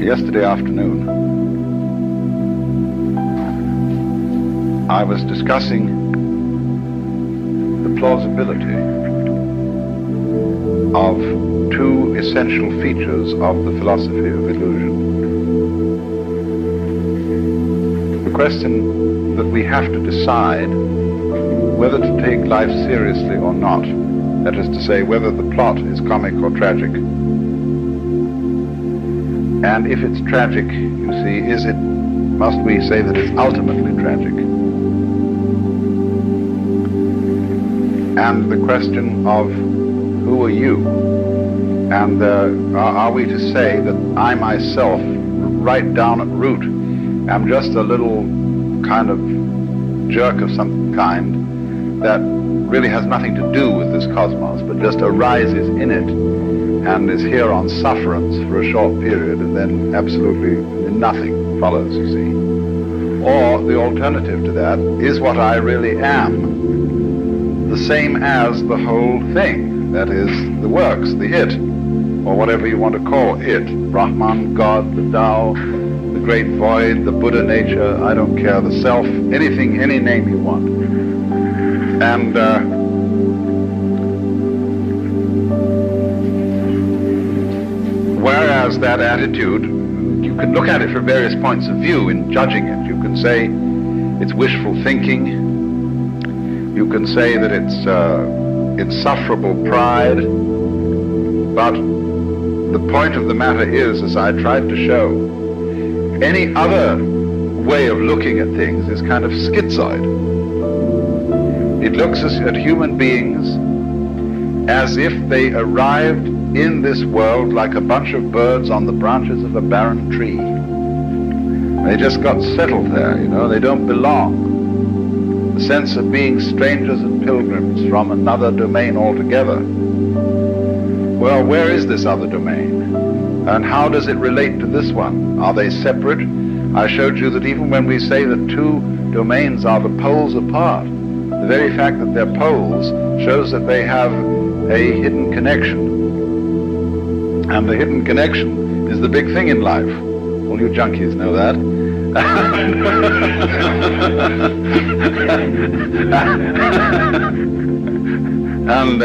Yesterday afternoon, I was discussing the plausibility of two essential features of the philosophy of illusion. The question that we have to decide whether to take life seriously or not, that is to say, whether the plot is comic or tragic. And if it's tragic, you see, must we say that it's ultimately tragic? And the question of who are you? And are we to say that I myself, right down at root, am just a little kind of jerk of some kind that really has nothing to do with this cosmos, but just arises in it and is here on sufferance for a short period, and then absolutely nothing follows, you see? Or the alternative to that is what I really am, the same as the whole thing, that is, the works, the it, or whatever you want to call it, Brahman, God, the Tao, the great void, the Buddha nature, I don't care, the self, anything, any name you want. And whereas that attitude, you can look at it from various points of view in judging it. You can say it's wishful thinking. You can say that it's insufferable pride. But the point of the matter is, as I tried to show, any other way of looking at things is kind of schizoid. It looks at human beings as if they arrived in this world like a bunch of birds on the branches of a barren tree. They just got settled there, you know, they don't belong. The sense of being strangers and pilgrims from another domain altogether. Well, where is this other domain? And how does it relate to this one? Are they separate? I showed you that even when we say that two domains are the poles apart, the very fact that they're poles shows that they have a hidden connection. And the hidden connection is the big thing in life. All you junkies know that. And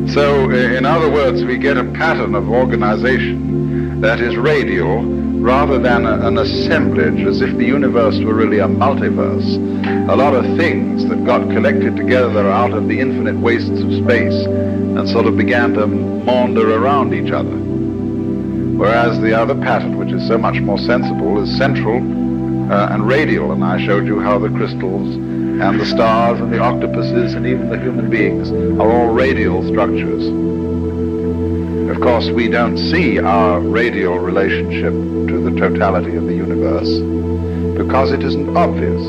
so, in other words, we get a pattern of organization that is radial rather than an assemblage, as if the universe were really a multiverse. A lot of things that got collected together out of the infinite wastes of space and sort of began to maunder around each other. Whereas the other pattern, which is so much more sensible, is central and radial. And I showed you how the crystals and the stars and the octopuses and even the human beings are all radial structures. Of course, we don't see our radial relationship to the totality of the universe because it isn't obvious.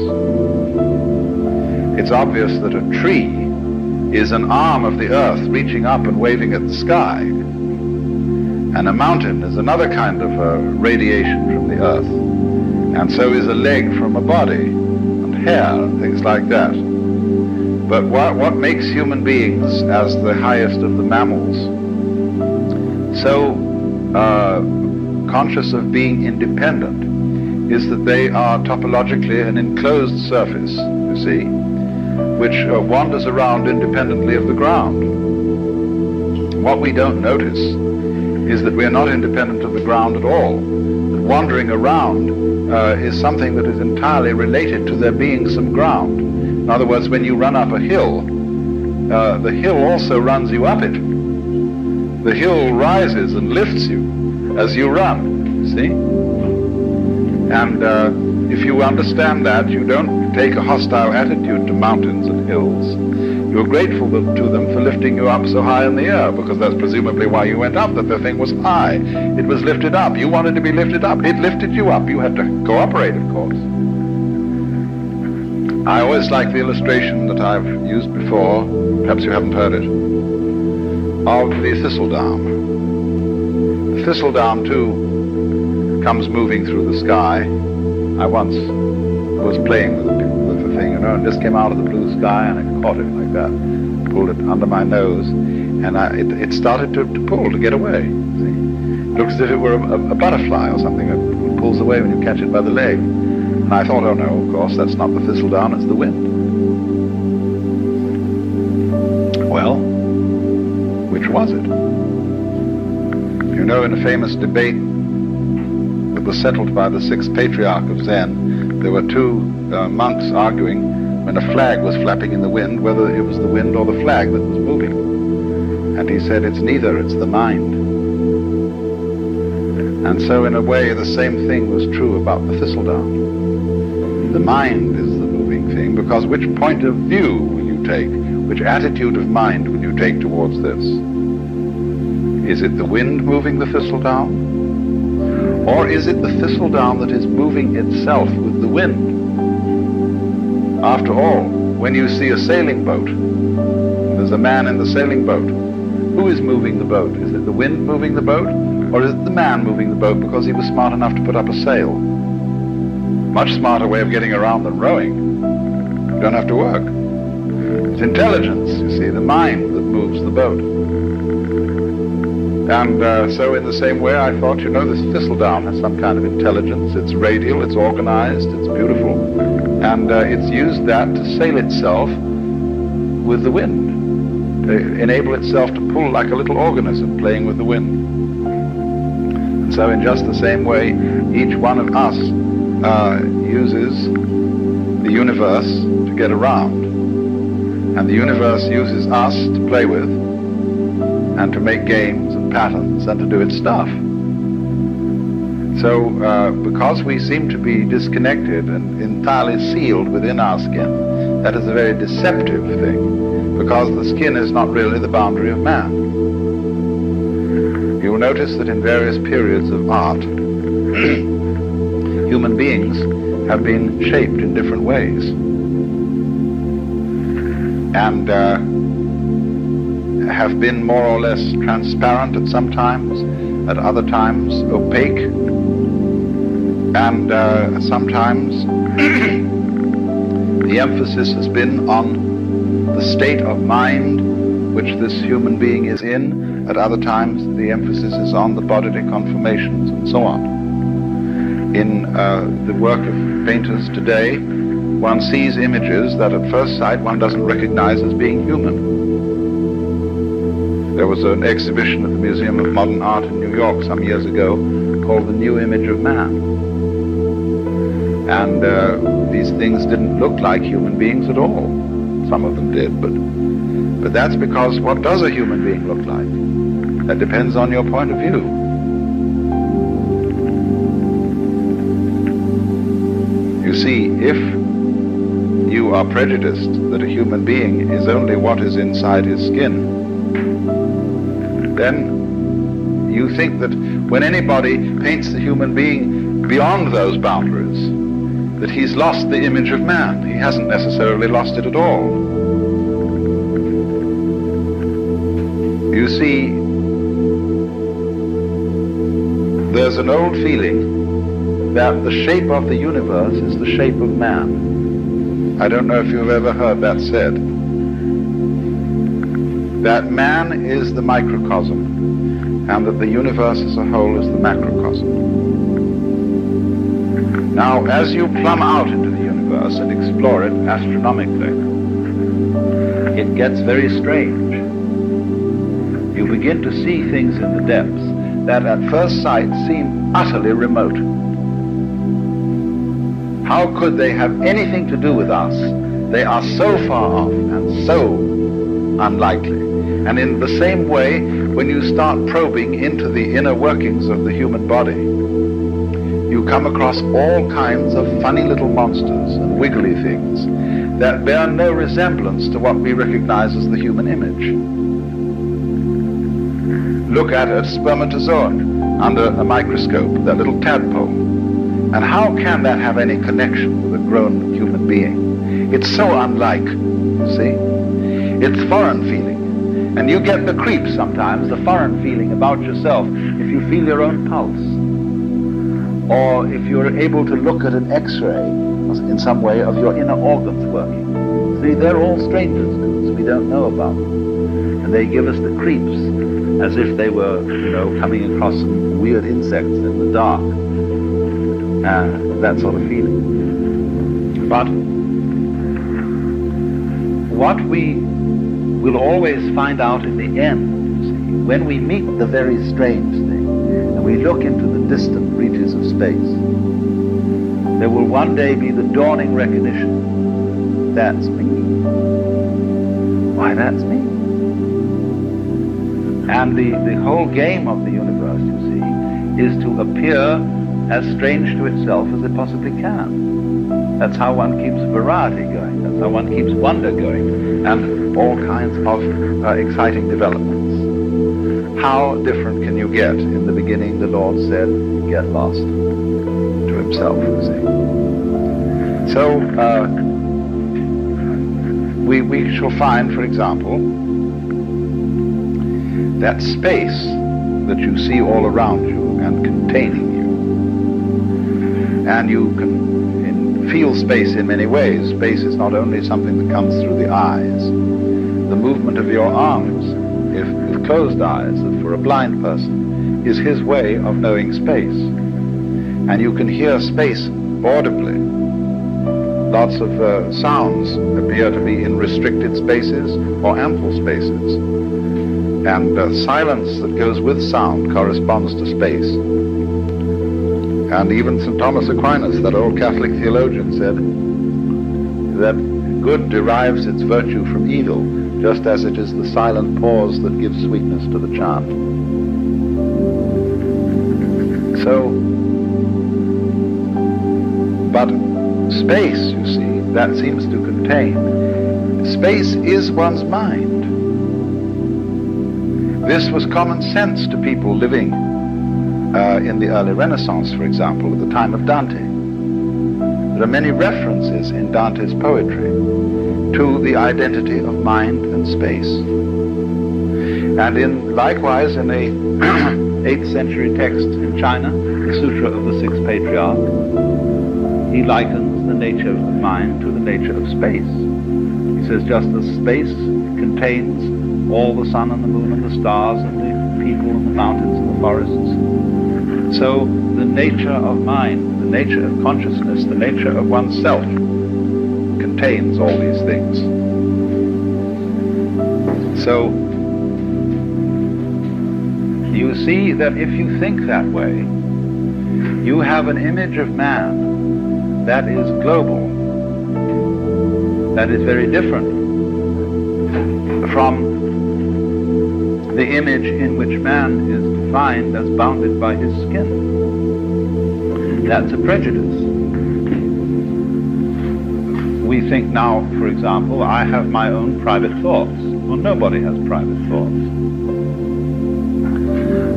It's obvious that a tree is an arm of the earth reaching up and waving at the sky. And a mountain is another kind of radiation from the earth. And so is a leg from a body, and hair, and things like that. But what makes human beings, as the highest of the mammals, so conscious of being independent is that they are topologically an enclosed surface, you see, which wanders around independently of the ground. What we don't notice is that we are not independent of the ground at all. That wandering around is something that is entirely related to there being some ground. In other words, when you run up a hill, the hill also runs you up it. The hill rises and lifts you as you run, see? And if you understand that, you don't take a hostile attitude to mountains and hills. You're grateful to them for lifting you up so high in the air, because that's presumably why you went up, that the thing was high. It was lifted up. You wanted to be lifted up. It lifted you up. You had to cooperate, of course. I always like the illustration that I've used before, perhaps you haven't heard it, of the thistledown. The thistledown, too, comes moving through the sky. I once was playing with the thing, you know, and just came out of the blue sky, and I caught it like that, pulled it under my nose, and it started to pull, to get away, see? Looks as if it were a butterfly or something that pulls away when you catch it by the leg. And I thought, oh no, of course, that's not the thistledown, it's the wind. Well, which was it? You know, in a famous debate that was settled by the sixth patriarch of Zen, there were two monks arguing when a flag was flapping in the wind, whether it was the wind or the flag that was moving. And he said, it's neither, it's the mind. And so in a way, the same thing was true about the thistledown. The mind is the moving thing, because which point of view will you take? Which attitude of mind will you take towards this? Is it the wind moving the thistledown? Or is it the thistledown that is moving itself with the wind? After all, when you see a sailing boat, there's a man in the sailing boat, who is moving the boat? Is it the wind moving the boat? Or is it the man moving the boat because he was smart enough to put up a sail? Much smarter way of getting around than rowing. You don't have to work. It's intelligence, you see, the mind that moves the boat. And so in the same way, I thought, you know, this thistledown has some kind of intelligence. It's radial, it's organized, it's beautiful. And it's used that to sail itself with the wind, to enable itself to pull like a little organism playing with the wind. And so in just the same way, each one of us uses the universe to get around. And the universe uses us to play with and to make games and patterns and to do its stuff. So because we seem to be disconnected and entirely sealed within our skin, that is a very deceptive thing, because the skin is not really the boundary of man. You will notice that in various periods of art, human beings have been shaped in different ways. And have been more or less transparent at some times, at other times opaque, and sometimes the emphasis has been on the state of mind which this human being is in. At other times the emphasis is on the bodily conformations and so on. In the work of painters today, one sees images that at first sight one doesn't recognize as being human. There was an exhibition at the Museum of Modern Art in New York some years ago called The New Image of Man. And these things didn't look like human beings at all. Some of them did, but that's because what does a human being look like? That depends on your point of view. You see, if you are prejudiced that a human being is only what is inside his skin, then you think that when anybody paints the human being beyond those boundaries, that he's lost the image of man. He hasn't necessarily lost it at all. You see, there's an old feeling that the shape of the universe is the shape of man. I don't know if you've ever heard that said. That man is the microcosm, and that the universe as a whole is the macrocosm. Now, as you plumb out into the universe and explore it astronomically, it gets very strange. You begin to see things in the depths that at first sight seem utterly remote. How could they have anything to do with us? They are so far off and so unlikely. And in the same way, when you start probing into the inner workings of the human body, you come across all kinds of funny little monsters and wiggly things that bear no resemblance to what we recognize as the human image. Look at a spermatozoa under a microscope, that little tadpole. And how can that have any connection with a grown human being? It's so unlike, you see. It's foreign feeling. And you get the creeps sometimes, the foreign feeling about yourself, if you feel your own pulse. Or if you're able to look at an X-ray in some way of your inner organs working. See, they're all strangers to us, we don't know about them. And they give us the creeps. as if they were, coming across some weird insects in the dark, that sort of feeling. But what we will always find out in the end, you see, when we meet the very strange thing, and we look into the distant reaches of space, there will one day be the dawning recognition, that's me. Why, that's me. And the whole game of the universe, you see, is to appear as strange to itself as it possibly can. That's how one keeps variety going. That's how one keeps wonder going, and all kinds of exciting developments. How different can you get? In the beginning, the Lord said, get lost to himself, you see. So, we shall find, for example, that space that you see all around you and containing you. And you can feel space in many ways. Space is not only something that comes through the eyes. The movement of your arms, if with closed eyes, for a blind person, is his way of knowing space. And you can hear space audibly. Lots of sounds appear to be in restricted spaces or ample spaces. And silence that goes with sound corresponds to space. And even St. Thomas Aquinas, that old Catholic theologian, said that good derives its virtue from evil, just as it is the silent pause that gives sweetness to the chant. So, but space, you see, that seems to contain. Space is one's mind. This was common sense to people living in the early Renaissance, for example, at the time of Dante. There are many references in Dante's poetry to the identity of mind and space. And likewise in a 8th century text in China, the Sutra of the Sixth Patriarch, he likens the nature of mind to the nature of space. He says just as space contains all the sun and the moon and the stars and the people and the mountains and the forests, so the nature of mind, the nature of consciousness, the nature of oneself contains all these things. So you see that if you think that way, you have an image of man that is global, that is very different from the image in which man is defined as bounded by his skin. That's a prejudice. We think now, for example, I have my own private thoughts. Well, nobody has private thoughts.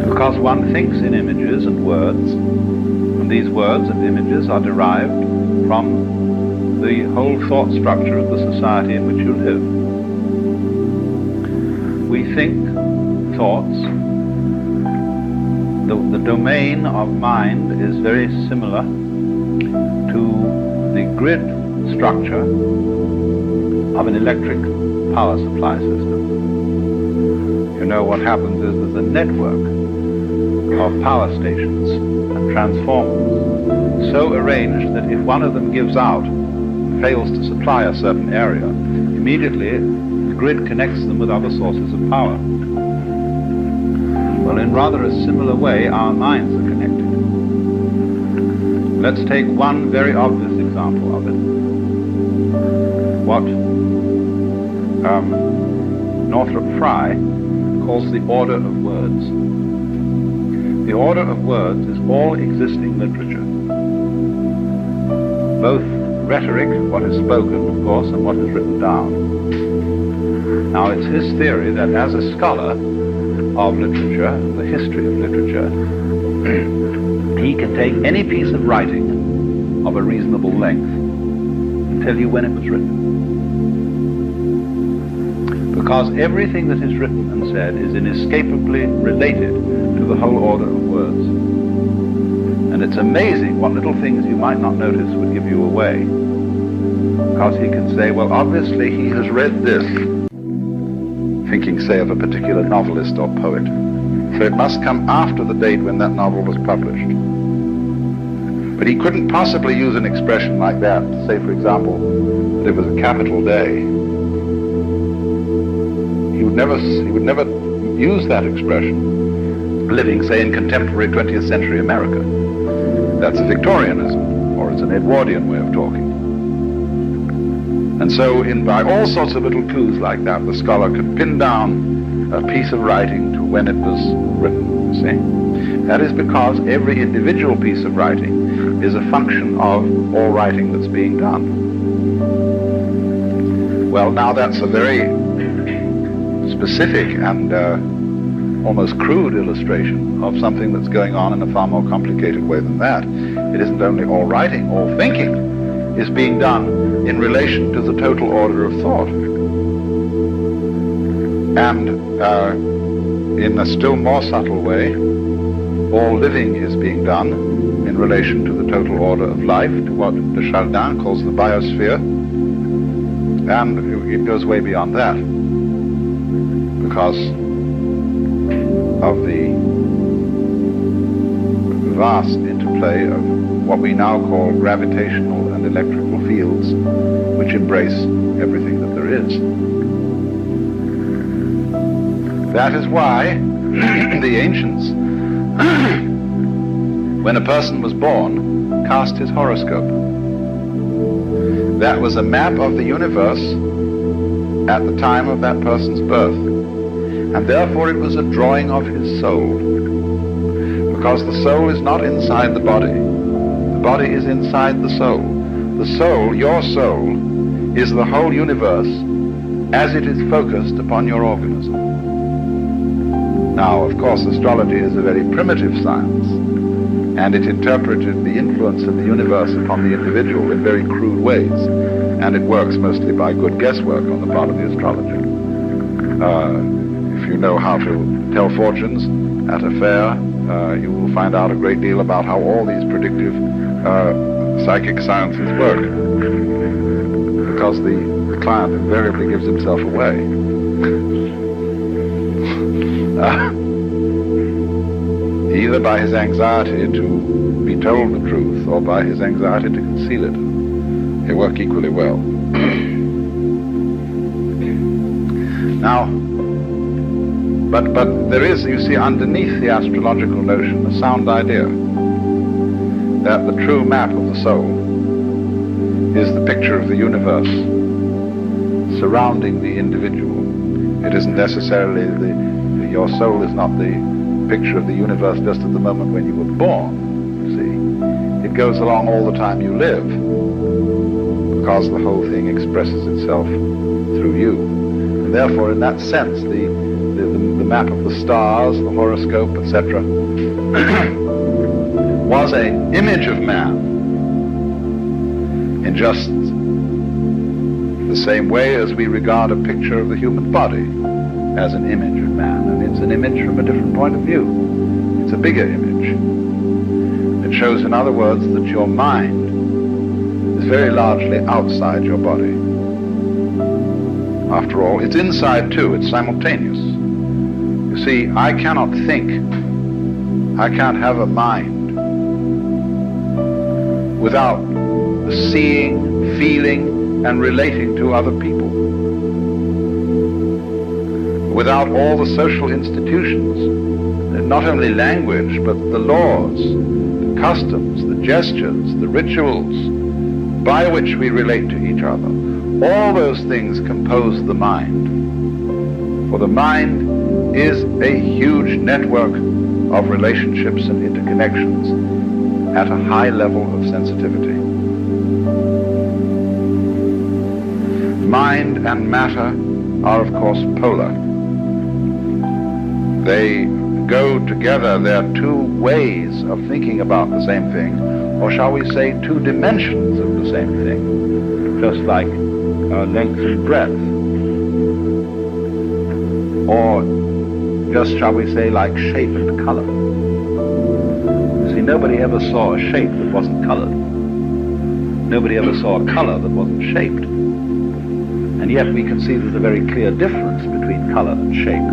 Because one thinks in images and words, and these words and images are derived from the whole thought structure of the society in which you live. We think thoughts. The domain of mind is very similar to the grid structure of an electric power supply system. You know, what happens is there's a network of power stations and transformers so arranged that if one of them gives out and fails to supply a certain area, immediately the grid connects them with other sources of power. Well, in rather a similar way, our minds are connected. Let's take one very obvious example of it. What Northrop Frye calls the order of words. The order of words is all existing literature. Both rhetoric, what is spoken, of course, and what is written down. Now, it's his theory that as a scholar of literature, the history of literature, he can take any piece of writing of a reasonable length and tell you when it was written. Because everything that is written and said is inescapably related to the whole order of words. And it's amazing what little things you might not notice would give you away. Because he can say, well, obviously he has read this, thinking, say, of a particular novelist or poet. So it must come after the date when that novel was published. But he couldn't possibly use an expression like that, say, for example, that it was a capital day. He would never use that expression living, say, in contemporary 20th century America. That's a Victorianism, or it's an Edwardian way of talking. And so by all sorts of little clues like that, the scholar could pin down a piece of writing to when it was written, you see. That is because every individual piece of writing is a function of all writing that's being done. Well, now that's a very specific and almost crude illustration of something that's going on in a far more complicated way than that. It isn't only all writing, all thinking is being done in relation to the total order of thought. And in a still more subtle way, all living is being done in relation to the total order of life, to what de Chardin calls the biosphere. And it goes way beyond that, because of the vast interplay of what we now call gravitational and electrical fields, which embrace everything that there is. That is why the ancients, when a person was born, cast his horoscope. That was a map of the universe at the time of that person's birth. And therefore it was a drawing of his soul. Because the soul is not inside the body. The body is inside the soul. The soul, your soul, is the whole universe as it is focused upon your organism. Now, of course, astrology is a very primitive science, and it interpreted the influence of the universe upon the individual in very crude ways, and it works mostly by good guesswork on the part of the astrologer. If you know how to tell fortunes at a fair, you will find out a great deal about how all these predictive psychic sciences work, because the client invariably gives himself away. Either by his anxiety to be told the truth or by his anxiety to conceal it. They work equally well. Now, but there is, you see, underneath the astrological notion, a sound idea that the true map of the soul is the picture of the universe surrounding the individual. It isn't necessarily your soul is not the picture of the universe just at the moment when you were born, you see. It goes along all the time you live, because the whole thing expresses itself through you. And therefore, in that sense, the map of the stars, the horoscope, etc., was an image of man in just the same way as we regard a picture of the human body as an image of man. And it's an image from a different point of view. It's a bigger image. It shows, in other words, that your mind is very largely outside your body. After all, it's inside too, it's simultaneous. You see, I cannot think, I can't have a mind without seeing, feeling, and relating to other people. Without all the social institutions, not only language, but the laws, the customs, the gestures, the rituals by which we relate to each other, all those things compose the mind. For the mind is a huge network of relationships and interconnections at a high level of sensitivity. Mind and matter are, of course, polar. They go together. They're two ways of thinking about the same thing, or shall we say two dimensions of the same thing, just like length and breadth, or just, shall we say, like shape and color. You see, nobody ever saw a shape that wasn't colored. Nobody ever saw a color that wasn't shaped. And yet we can see there's a very clear difference between color and shape.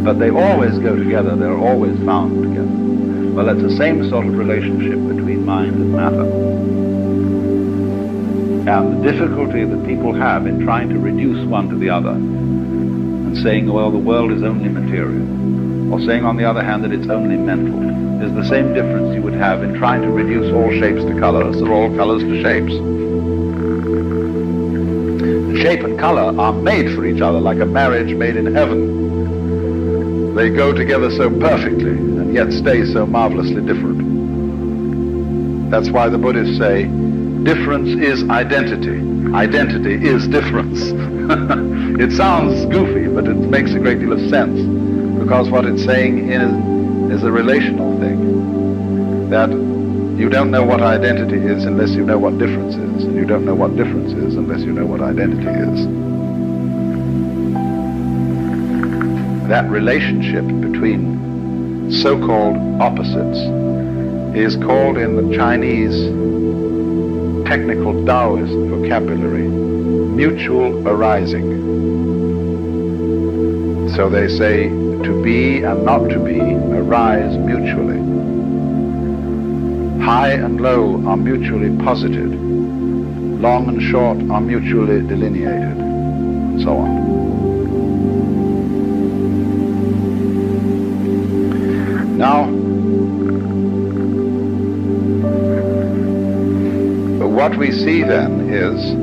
but they always go together, they're always found together. Well, it's the same sort of relationship between mind and matter. And the difficulty that people have in trying to reduce one to the other, and saying, well, the world is only material, or saying, on the other hand, that it's only mental, is the same difference you would have in trying to reduce all shapes to colors, or all colors to shapes. Shape and color are made for each other, like a marriage made in heaven. They go together so perfectly, and yet stay so marvelously different. That's why the Buddhists say, difference is identity. Identity is difference. It sounds goofy, but it makes a great deal of sense, because what it's saying is a relational thing, that you don't know what identity is unless you know what difference is, and you don't know what difference is unless you know what identity is. That relationship between so-called opposites is called in the Chinese technical Taoist vocabulary mutual arising. So they say to be and not to be arise mutually. High and low are mutually posited. Long and short are mutually delineated, and so on. Now, what we see then is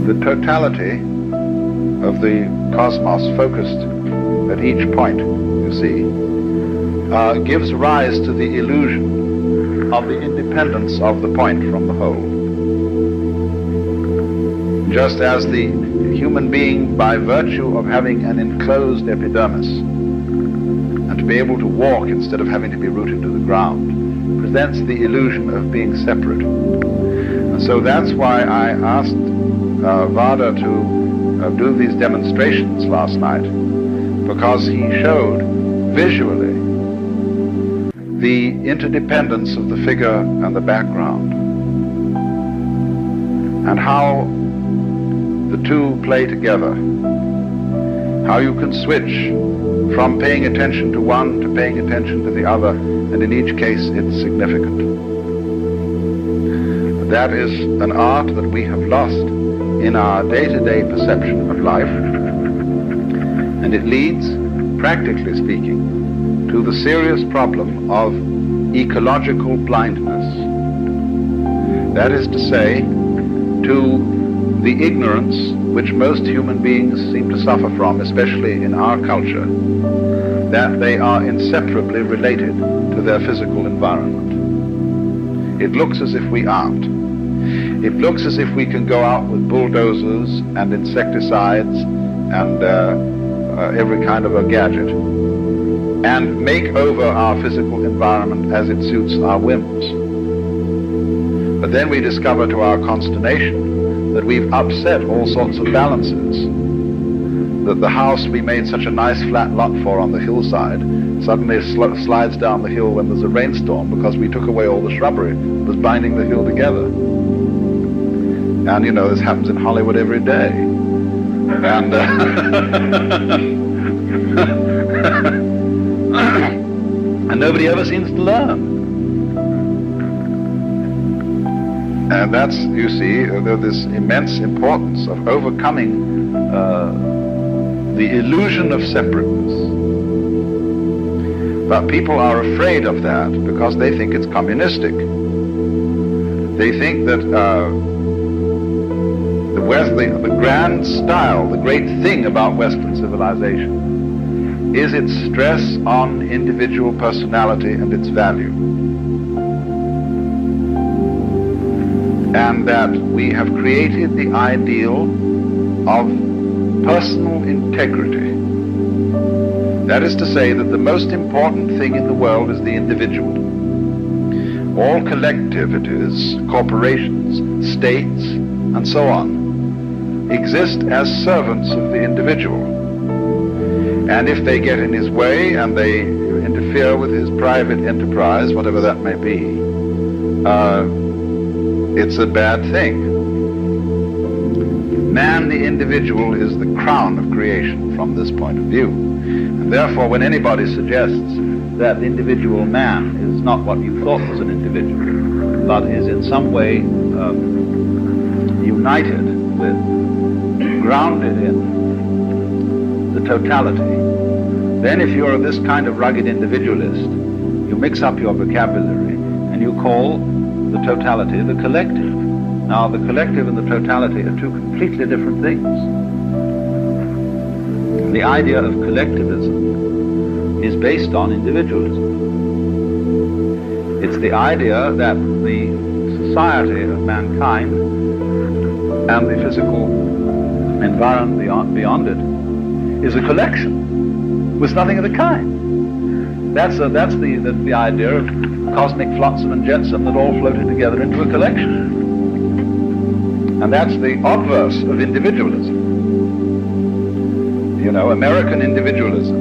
the totality of the cosmos focused at each point, you see, gives rise to the illusion of the independence of the point from the whole. Just as the human being, by virtue of having an enclosed epidermis, and to be able to walk instead of having to be rooted to the ground, presents the illusion of being separate. And so that's why I asked Vada to do these demonstrations last night, because he showed visually the interdependence of the figure and the background, and how the two play together, how you can switch from paying attention to one to paying attention to the other, and in each case it's significant. That is an art that we have lost in our day-to-day perception of life, and it leads, practically speaking, to the serious problem of ecological blindness. That is to say, to the ignorance which most human beings seem to suffer from, especially in our culture, that they are inseparably related to their physical environment. It looks as if we aren't. It looks as if we can go out with bulldozers and insecticides and every kind of a gadget and make over our physical environment as it suits our whims. But then we discover to our consternation that we've upset all sorts of balances, that the house we made such a nice flat lot for on the hillside suddenly slides down the hill when there's a rainstorm because we took away all the shrubbery that was binding the hill together. And you know, this happens in Hollywood every day. And and nobody ever seems to learn. And that's, you see, this immense importance of overcoming the illusion of separateness. But people are afraid of that because they think it's communistic. They think that the grand style, the great thing about Western civilization is its stress on individual personality and its value. And that we have created the ideal of personal integrity. That is to say that the most important thing in the world is the individual. All collectivities, corporations, states, and so on, exist as servants of the individual. And if they get in his way and they interfere with his private enterprise, whatever that may be, it's a bad thing. man, the individual, is the crown of creation from this point of view. And therefore, when anybody suggests that the individual man is not what you thought was an individual, but is in some way united with, grounded in the totality, then if you're this kind of rugged individualist, you mix up your vocabulary and you call the totality the collective. Now, the collective and the totality are two completely different things. The idea of collectivism is based on individualism. It's the idea that the society of mankind and the physical environment beyond it is a collection with nothing of the kind. That's the idea of cosmic flotsam and jetsam that all floated together into a collection. And that's the obverse of individualism. You know, American individualism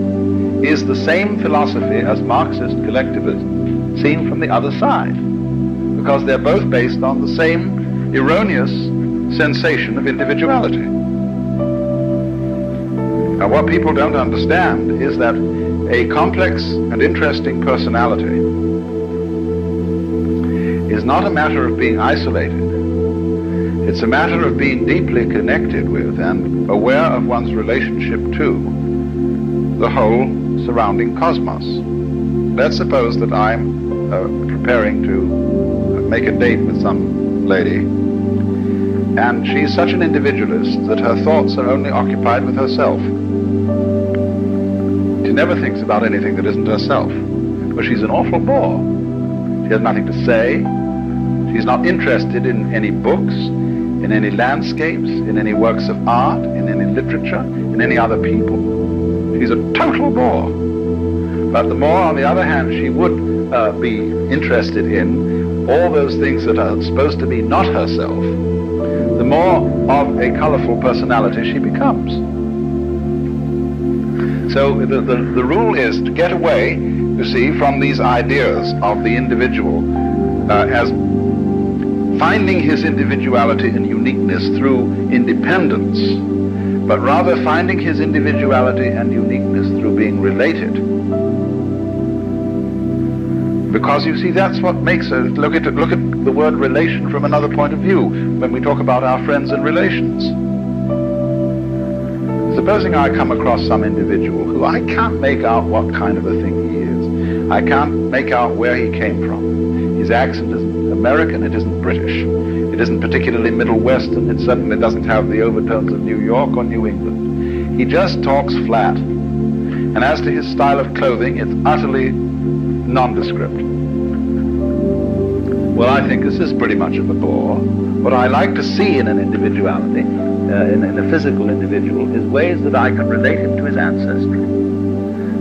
is the same philosophy as Marxist collectivism, seen from the other side, because they're both based on the same erroneous sensation of individuality. Now, what people don't understand is that a complex and interesting personality is not a matter of being isolated. It's a matter of being deeply connected with and aware of one's relationship to the whole surrounding cosmos. Let's suppose that I'm preparing to make a date with some lady, and she's such an individualist that her thoughts are only occupied with herself. She never thinks about anything that isn't herself. But she's an awful bore. She has nothing to say. She's not interested in any books, in any landscapes, in any works of art, in any literature, in any other people. She's a total bore. But the more, on the other hand, she would be interested in all those things that are supposed to be not herself, the more of a colorful personality she becomes. So the rule is to get away, you see, from these ideas of the individual as finding his individuality and uniqueness through independence, but rather finding his individuality and uniqueness through being related. Because you see, that's what makes it. Look at the word relation from another point of view when we talk about our friends and relations. Supposing I come across some individual who I can't make out what kind of a thing he is. I can't make out where he came from. His accent isn't American, it isn't British. It isn't particularly Middle Western, it certainly doesn't have the overtones of New York or New England. He just talks flat. And as to his style of clothing, it's utterly nondescript. Well, I think this is pretty much of a bore. What I like to see in an individuality, in a physical individual, is ways that I can relate him to his ancestry.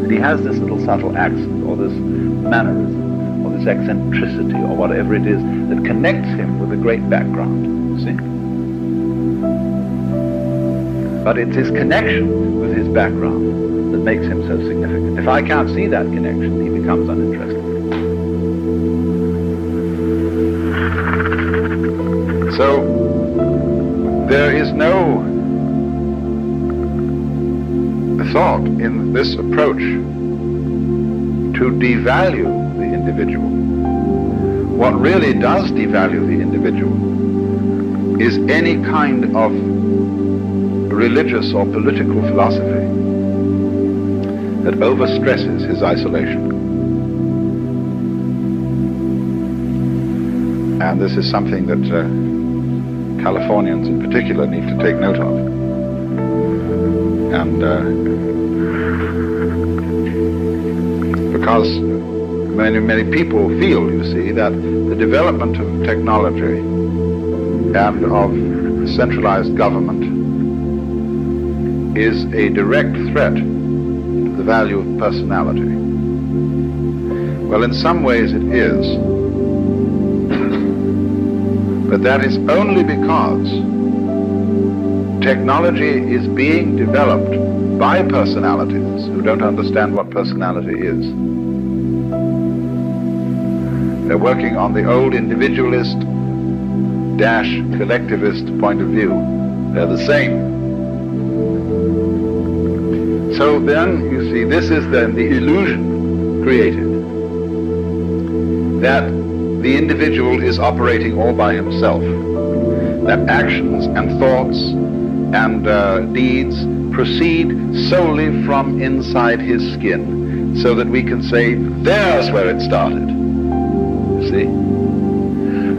That he has this little subtle accent, or this mannerism, or this eccentricity, or whatever it is, that connects him with a great background, see? But it's his connection with his background that makes him so significant. If I can't see that connection, he becomes uninteresting. So, there is no thought in this approach to devalue the individual. What really does devalue the individual is any kind of religious or political philosophy that overstresses his isolation. And this is something that Californians in particular need to take note of. And because many people feel, you see, that the development of technology and of centralized government is a direct threat to the value of personality. Well, in some ways it is. But that is only because technology is being developed by personalities who don't understand what personality is. They're working on the old individualist-collectivist point of view, They're the same. So then, you see, this is then the illusion created that the individual is operating all by himself, that actions and thoughts and deeds proceed solely from inside his skin, so that we can say, there's where it started. You see?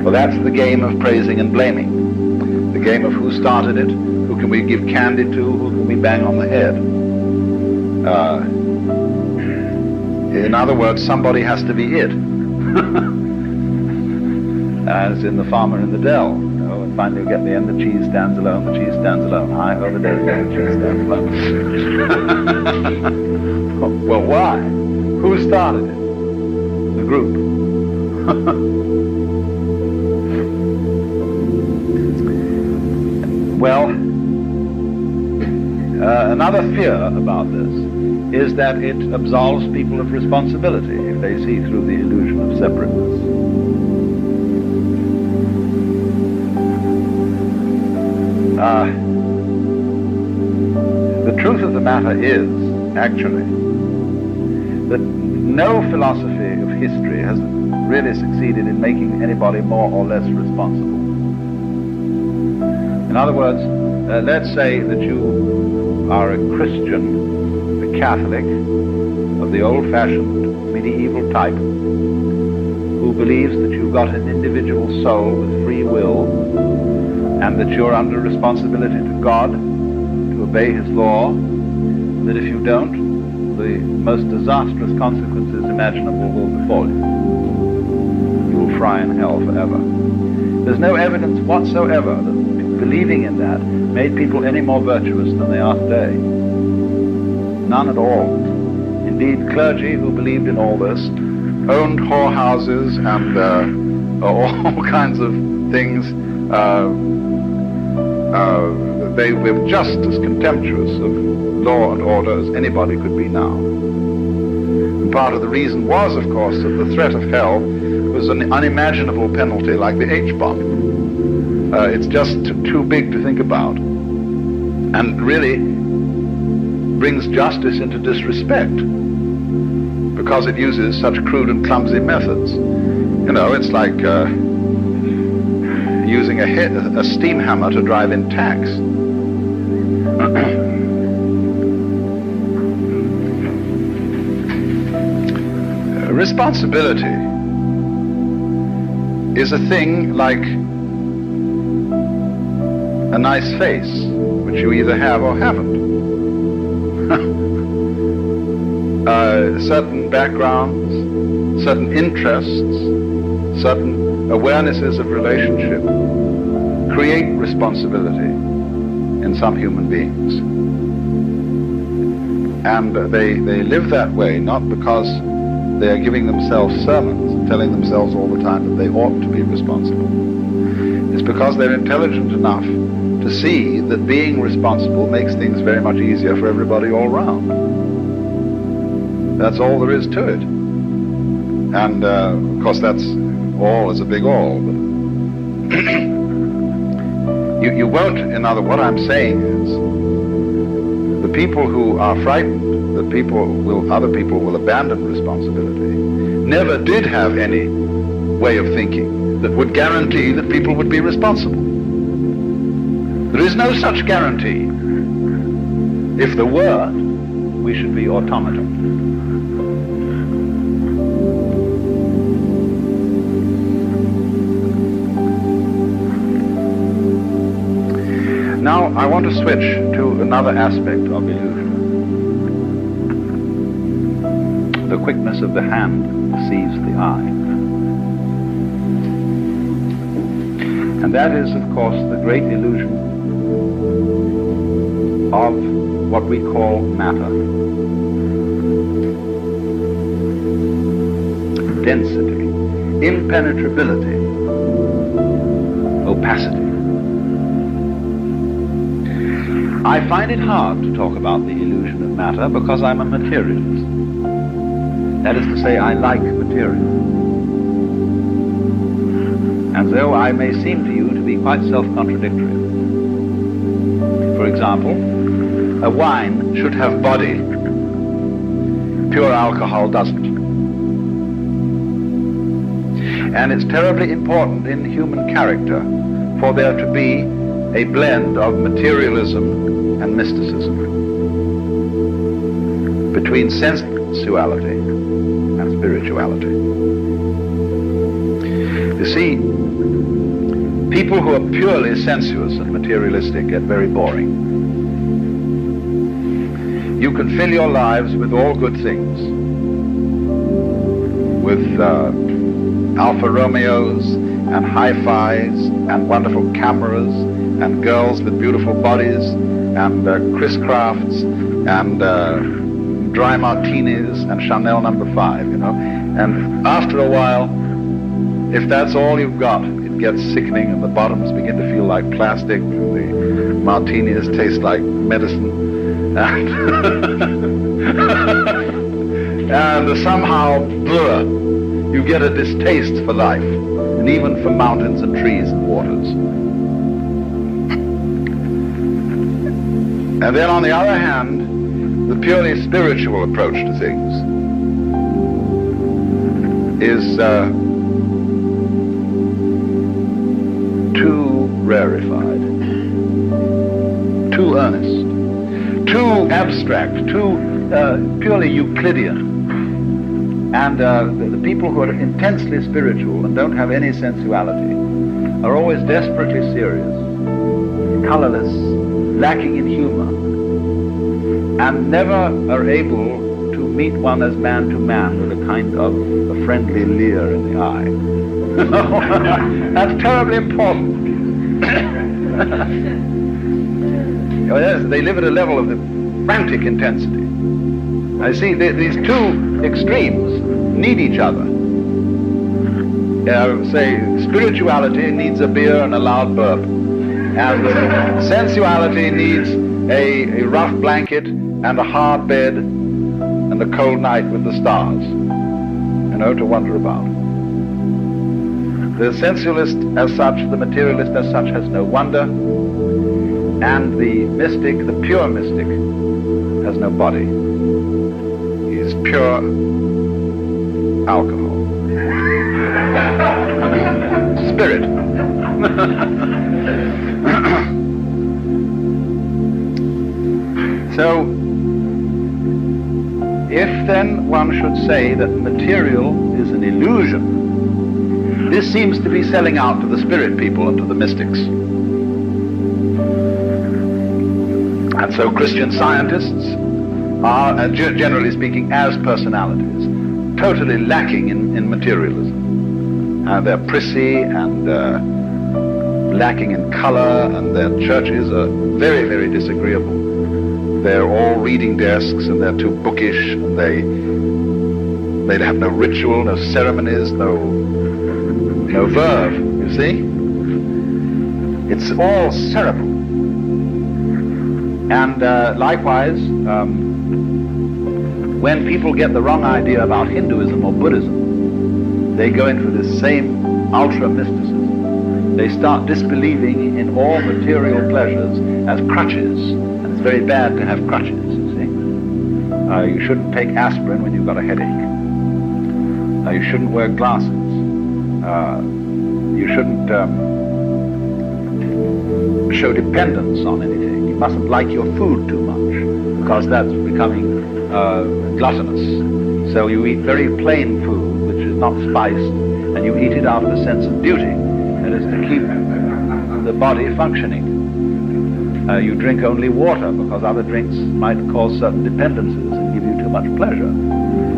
Well, that's the game of praising and blaming. The game of who started it, who can we give candy to, who can we bang on the head. In other words, somebody has to be it. As in The Farmer in the Dell. And finally you get the end, the cheese stands alone, the cheese stands alone. High over there again, the cheese stands alone. Well, why? Who started it? The group. Well, another fear about this is that it absolves people of responsibility if they see through the illusion of separateness. The truth of the matter is, actually, that no philosophy of history has really succeeded in making anybody more or less responsible. In other words, let's say that you are a Christian, a Catholic, of the old-fashioned medieval type, who believes that you've got an individual soul with free will, and that you're under responsibility to God to obey His law, and that if you don't, the most disastrous consequences imaginable will befall you. You'll fry in hell forever. There's no evidence whatsoever that believing in that made people any more virtuous than they are today. None at all. Indeed, clergy who believed in all this owned whorehouses and all kinds of things. They were just as contemptuous of law and order as anybody could be now. And part of the reason was, of course, that the threat of hell was an unimaginable penalty like the H-bomb. It's just too big to think about, and really brings justice into disrespect because it uses such crude and clumsy methods. You know, it's like using a steam hammer to drive in tacks. Responsibility is a thing like a nice face, which you either have or haven't. Certain backgrounds, certain interests, certain awarenesses of relationship create responsibility in some human beings. And they live that way not because they are giving themselves sermons and telling themselves all the time that they ought to be responsible. It's because they're intelligent enough to see that being responsible makes things very much easier for everybody all round. That's all there is to it. And of course that's all is a big all. But you won't, what I'm saying is, the people who are frightened that other people will abandon responsibility never did have any way of thinking that would guarantee that people would be responsible. There is no such guarantee. If there were, we should be automaton. Now, I want to switch to another aspect of illusion. The quickness of the hand deceives the eye. And that is, of course, the great illusion of what we call matter. Density, impenetrability, opacity. I find it hard to talk about the illusion of matter because I'm a materialist. That is to say, I like material. And though I may seem to you to be quite self-contradictory, for example, a wine should have body. Pure alcohol doesn't. And it's terribly important in human character for there to be a blend of materialism and mysticism, between sensuality and spirituality. You see, people who are purely sensuous and materialistic get very boring. You can fill your lives with all good things, with Alfa Romeos and hi-fis and wonderful cameras and girls with beautiful bodies and Chris Crafts and dry martinis and Chanel No. 5, you know. And after a while, if that's all you've got, it gets sickening and the bottoms begin to feel like plastic, the martinis taste like medicine, and somehow, you get a distaste for life, and even for mountains and trees and waters. And then on the other hand, the purely spiritual approach to things is too rarefied, too earnest, too abstract, too purely Euclidean. And the people who are intensely spiritual and don't have any sensuality are always desperately serious, colorless, lacking in humor, and never are able to meet one as man to man with a kind of a friendly leer in the eye. That's terribly important. Oh, yes, they live at a level of frantic intensity. I see these two extremes need each other. Say, spirituality needs a beer and a loud burp, and sensuality needs a rough blanket and a hard bed and a cold night with the stars, you know, to wonder about. The sensualist as such, the materialist as such, has no wonder, and the mystic, the pure mystic, has no body. He's pure alcohol. Spirit. So, if then one should say that material is an illusion, this seems to be selling out to the spirit people and to the mystics. And so Christian scientists are, generally speaking, as personalities, totally lacking in materialism. They're prissy and lacking in color, and their churches are very, very disagreeable. They're all reading desks, and they're too bookish, and they have no ritual, no ceremonies, no verve, you see? It's all cerebral. And likewise, when people get the wrong idea about Hinduism or Buddhism, they go into this same ultra-mysticism. They start disbelieving in all material pleasures as crutches, and it's very bad to have crutches, you see. You shouldn't take aspirin when you've got a headache. You shouldn't wear glasses. You shouldn't show dependence on anything. You mustn't like your food too much, because that's becoming gluttonous. So you eat very plain food, which is not spiced, and you eat it out of a sense of duty. That is to keep the body functioning. You drink only water, because other drinks might cause certain dependencies and give you too much pleasure.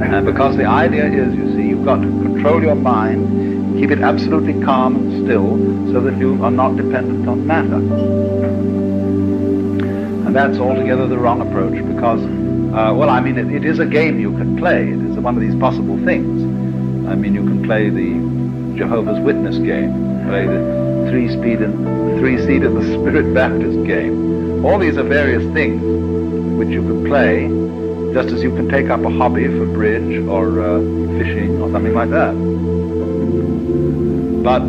And because the idea is, you see, you've got to control your mind, keep it absolutely calm and still, so that you are not dependent on matter. And that's altogether the wrong approach, because, it is a game you can play. It is one of these possible things. I mean, you can play the Jehovah's Witness game, play the three-seed of the Spirit Baptist game. All these are various things which you can play, just as you can take up a hobby for bridge or fishing or something like that. But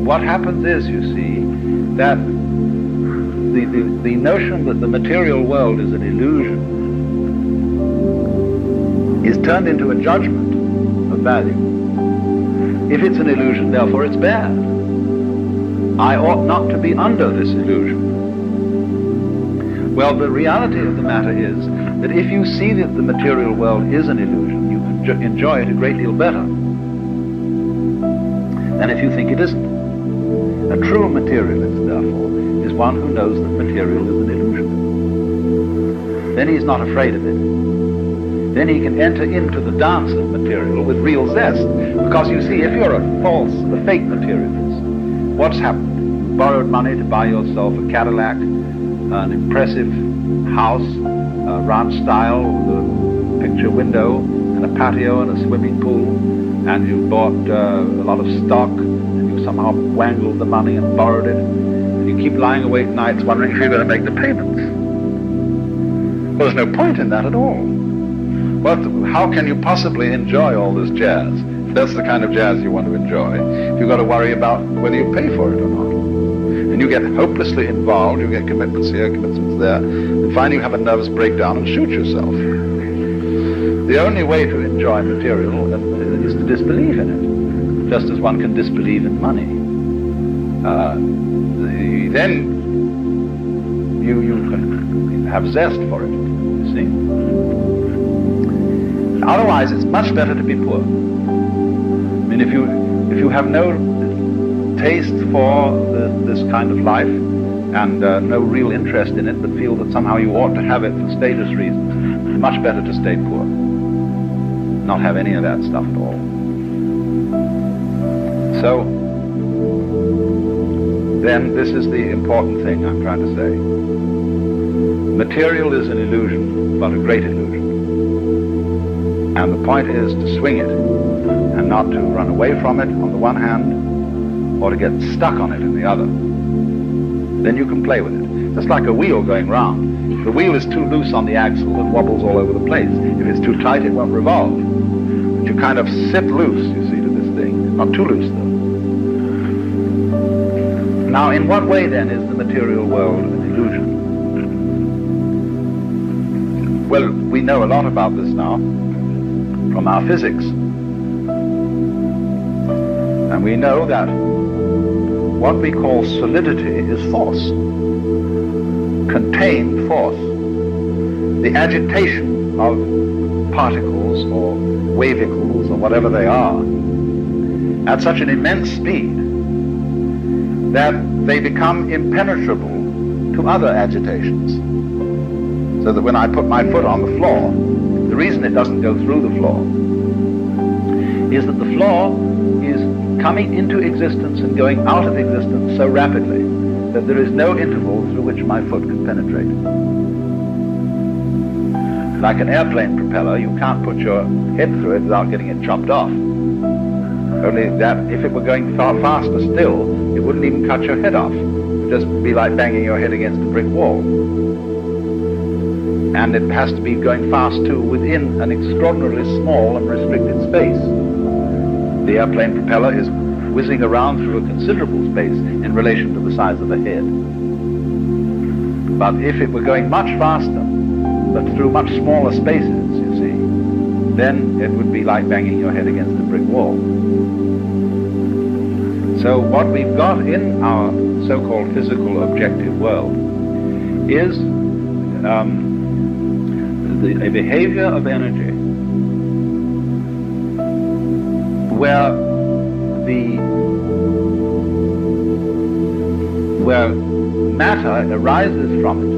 what happens is, you see, that the notion that the material world is an illusion is turned into a judgment of value. If it's an illusion, therefore it's bad. I ought not to be under this illusion. Well, the reality of the matter is that if you see that the material world is an illusion, you can enjoy it a great deal better than if you think it isn't. A true materialist, therefore, is one who knows that material is an illusion. Then he's not afraid of it. Then he can enter into the dance of material with real zest. Because you see, if you're a fake materialist, what's happened? You borrowed money to buy yourself a Cadillac, an impressive house, ranch style with a picture window and a patio and a swimming pool, and you bought a lot of stock, and you somehow wangled the money and borrowed it, and you keep lying awake nights wondering if you're going to make the payments. Well, there's no point in that at all. How can you possibly enjoy all this jazz? If that's the kind of jazz you want to enjoy, if you've got to worry about whether you pay for it or not. And you get hopelessly involved, you get commitments here, commitments there, and finally you have a nervous breakdown and shoot yourself. The only way to enjoy material is to disbelieve in it, just as one can disbelieve in money. Then you can have zest for it, you see. Otherwise, it's much better to be poor. I mean, if you have no taste for this kind of life and no real interest in it, but feel that somehow you ought to have it for status reasons, it's much better to stay poor. Not have any of that stuff at all. So, then this is the important thing I'm trying to say. Material is an illusion, but a great illusion. And the point is to swing it, and not to run away from it on the one hand, or to get stuck on it in the other. Then you can play with it. Just like a wheel going round. If the wheel is too loose on the axle, it wobbles all over the place. If it's too tight, it won't revolve. But you kind of sit loose, you see, to this thing. Not too loose, though. Now, in what way, then, is the material world an illusion? Well, we know a lot about this now from our physics. And we know that what we call solidity is force, contained force. The agitation of particles or wavicles or whatever they are at such an immense speed that they become impenetrable to other agitations. So that when I put my foot on the floor, the reason it doesn't go through the floor is that the floor is coming into existence and going out of existence so rapidly that there is no interval through which my foot can penetrate. Like an airplane propeller, you can't put your head through it without getting it chopped off. Only that if it were going far faster still, it wouldn't even cut your head off. It would just be like banging your head against a brick wall. And it has to be going fast too within an extraordinarily small and restricted space. The airplane propeller is whizzing around through a considerable space in relation to the size of the head. But if it were going much faster, but through much smaller spaces, you see, then it would be like banging your head against a brick wall. So what we've got in our so-called physical objective world is a behavior of energy where matter arises from it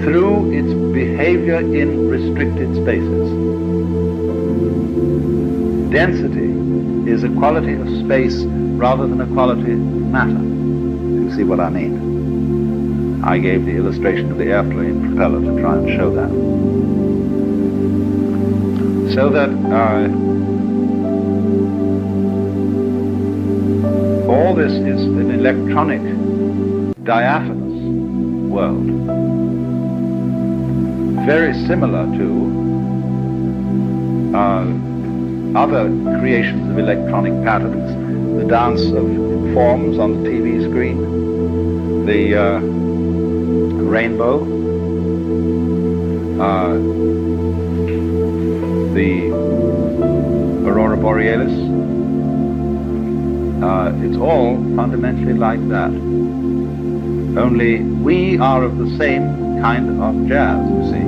through its behavior in restricted spaces. Density is a quality of space rather than a quality of matter. You see what I mean? I gave the illustration of the airplane propeller to try and show that. So that all this is an electronic, diaphanous world, very similar to other creations of electronic patterns, the dance of forms on the TV screen, the rainbow, the aurora borealis. It's all fundamentally like that. Only we are of the same kind of jazz, you see.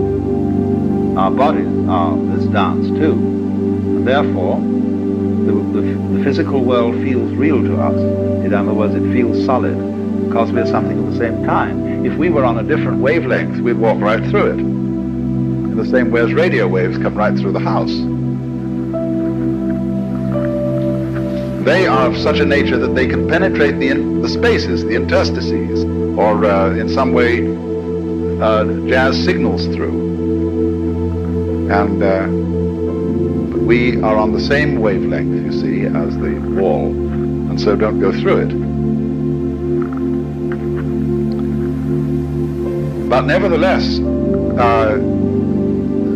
Our bodies are this dance too. And therefore, the physical world feels real to us. In other words, it feels solid, because we're something of the same kind. If we were on a different wavelength, we'd walk right through it. In the same way as radio waves come right through the house. They are of such a nature that they can penetrate the spaces, the interstices, or in some way jazz signals through. And we are on the same wavelength, you see, as the wall, and so don't go through it. But nevertheless,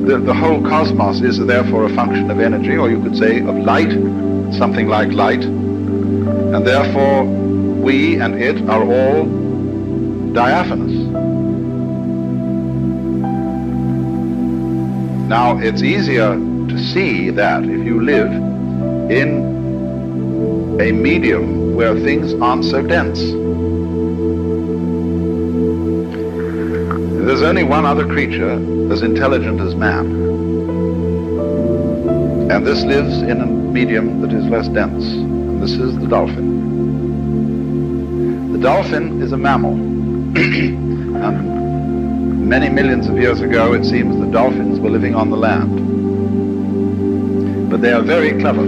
the whole cosmos is therefore a function of energy, or you could say of light, something like light, and therefore we and it are all diaphanous. Now, it's easier to see that if you live in a medium where things aren't so dense. There's only one other creature as intelligent as man, and this lives in a medium that is less dense, and this is the dolphin. The dolphin is a mammal, and many millions of years ago it seems the dolphins were living on the land. But they are very clever,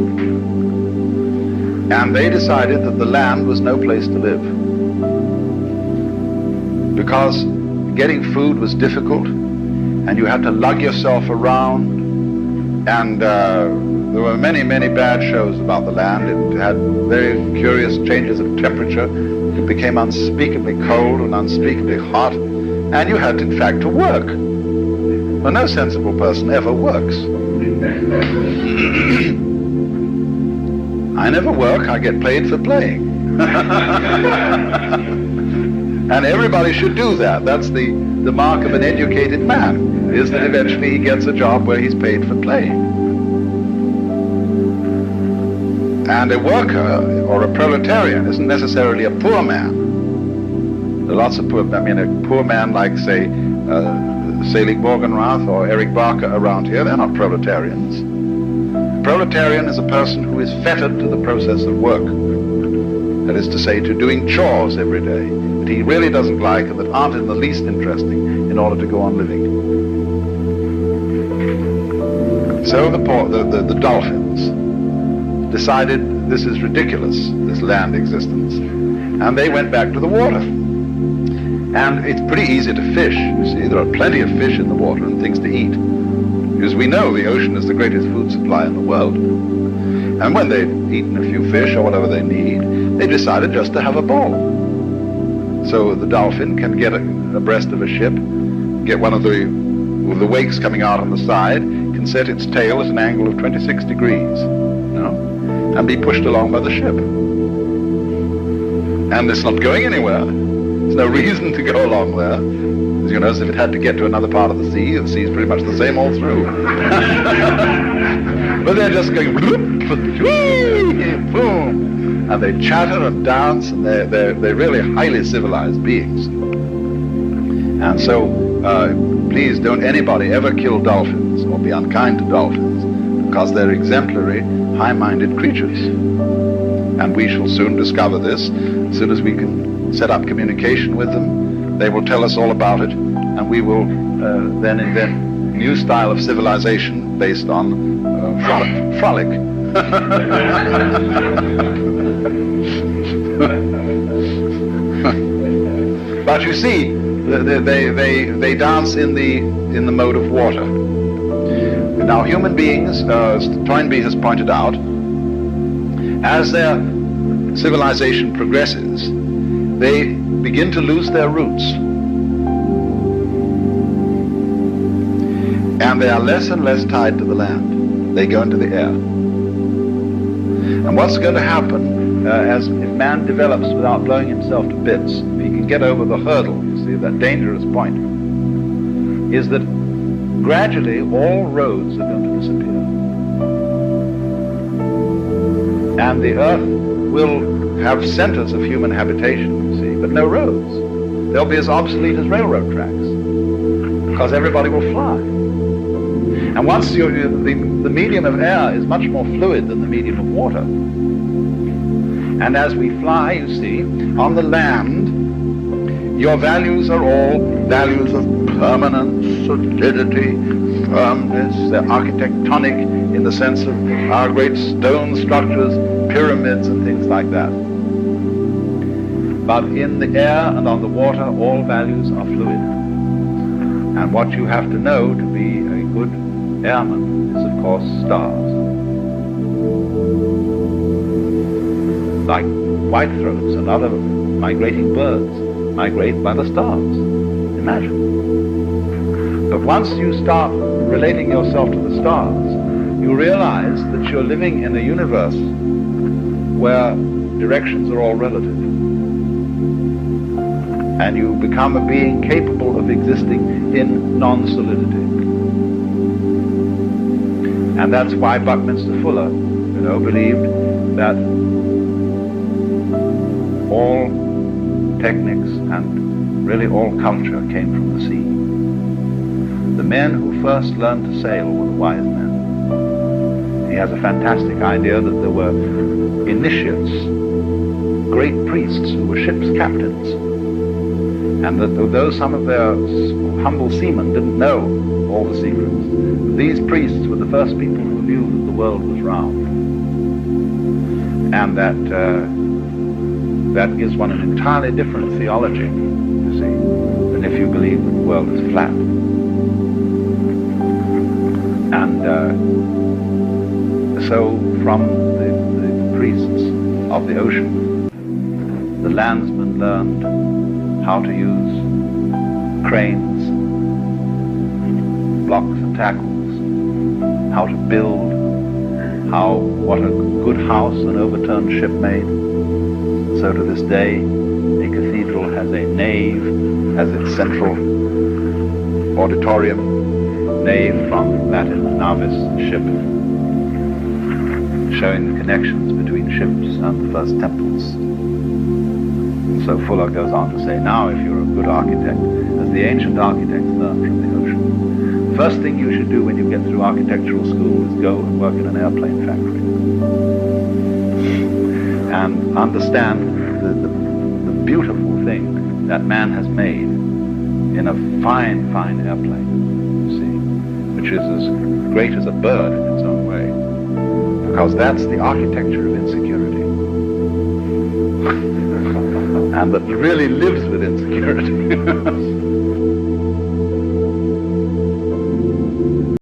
and they decided that the land was no place to live, because getting food was difficult, and you had to lug yourself around, and there were many, many bad shows about the land. It had very curious changes of temperature. It became unspeakably cold and unspeakably hot, and you had, in fact, to work. Well, no sensible person ever works. I never work, I get paid for playing. And everybody should do that. That's the mark of an educated man, is that eventually he gets a job where he's paid for playing. And a worker or a proletarian isn't necessarily a poor man. There are lots of poor, a poor man like, say, Selig Morgenrath or Eric Barker around here, they're not proletarians. A proletarian is a person who is fettered to the process of work. That is to say, to doing chores every day that he really doesn't like and that aren't in the least interesting in order to go on living. So the dolphins decided this is ridiculous, this land existence, and they went back to the water. And it's pretty easy to fish, you see. There are plenty of fish in the water and things to eat, because we know the ocean is the greatest food supply in the world. And when they've eaten a few fish or whatever they need, they decided just to have a ball. So the dolphin can get abreast of a ship, get one of the wakes coming out on the side, can set its tail at an angle of 26 degrees, and be pushed along by the ship. And it's not going anywhere. There's no reason to go along there. As you know, as if it had to get to another part of the sea is pretty much the same all through. But they're just going boom, and they chatter and dance, and they're really highly civilized beings. And so please don't anybody ever kill dolphins or be unkind to dolphins, because they're exemplary, high-minded creatures. And we shall soon discover this. As soon as we can set up communication with them, they will tell us all about it, and we will then invent a new style of civilization based on frolic. But you see, they dance in the mode of water. Now, human beings, as Toynbee has pointed out, as their civilization progresses, they begin to lose their roots. And they are less and less tied to the land. They go into the air. And what's going to happen if man develops without blowing himself to bits, if he can get over the hurdle, you see, that dangerous point, is that gradually all roads are going to disappear. And the earth will have centers of human habitation, you see, but no roads. They'll be as obsolete as railroad tracks, because everybody will fly. And once the medium of air is much more fluid than the medium of water, and as we fly, you see, on the land, your values are all values of permanence, solidity, firmness. They're architectonic in the sense of our great stone structures, pyramids and things like that. But in the air and on the water, all values are fluid. And what you have to know to be a good airman is, of course, stars. Like whitethroats and other migrating birds migrate by the stars. Imagine. But once you start relating yourself to the stars, you realize that you're living in a universe where directions are all relative. And you become a being capable of existing in non-solidity. And that's why Buckminster Fuller, believed that all techniques and really all culture came from the sea. The men who first learned to sail were the wise men. He has a fantastic idea that there were initiates, great priests who were ship's captains, and that although some of their humble seamen didn't know all the secrets, these priests were the first people who knew that the world was round. And that gives one an entirely different theology, you see, than if you believe that the world is flat. And so from the priests of the ocean, the landsmen learned how to use cranes, blocks and tackles, how to build, what a good house an overturned ship made. So to this day, a cathedral has a nave as its central auditorium, nave from Latin navis, ship, showing the connections between ships and the first temples. And so Fuller goes on to say, now if you're a good architect, as the ancient architects learned from the ocean, the first thing you should do when you get through architectural school is go and work in an airplane factory. And understand the beautiful thing that man has made in a fine, fine airplane, you see, which is as great as a bird in its own way, because that's the architecture of insecurity, and that really lives with insecurity.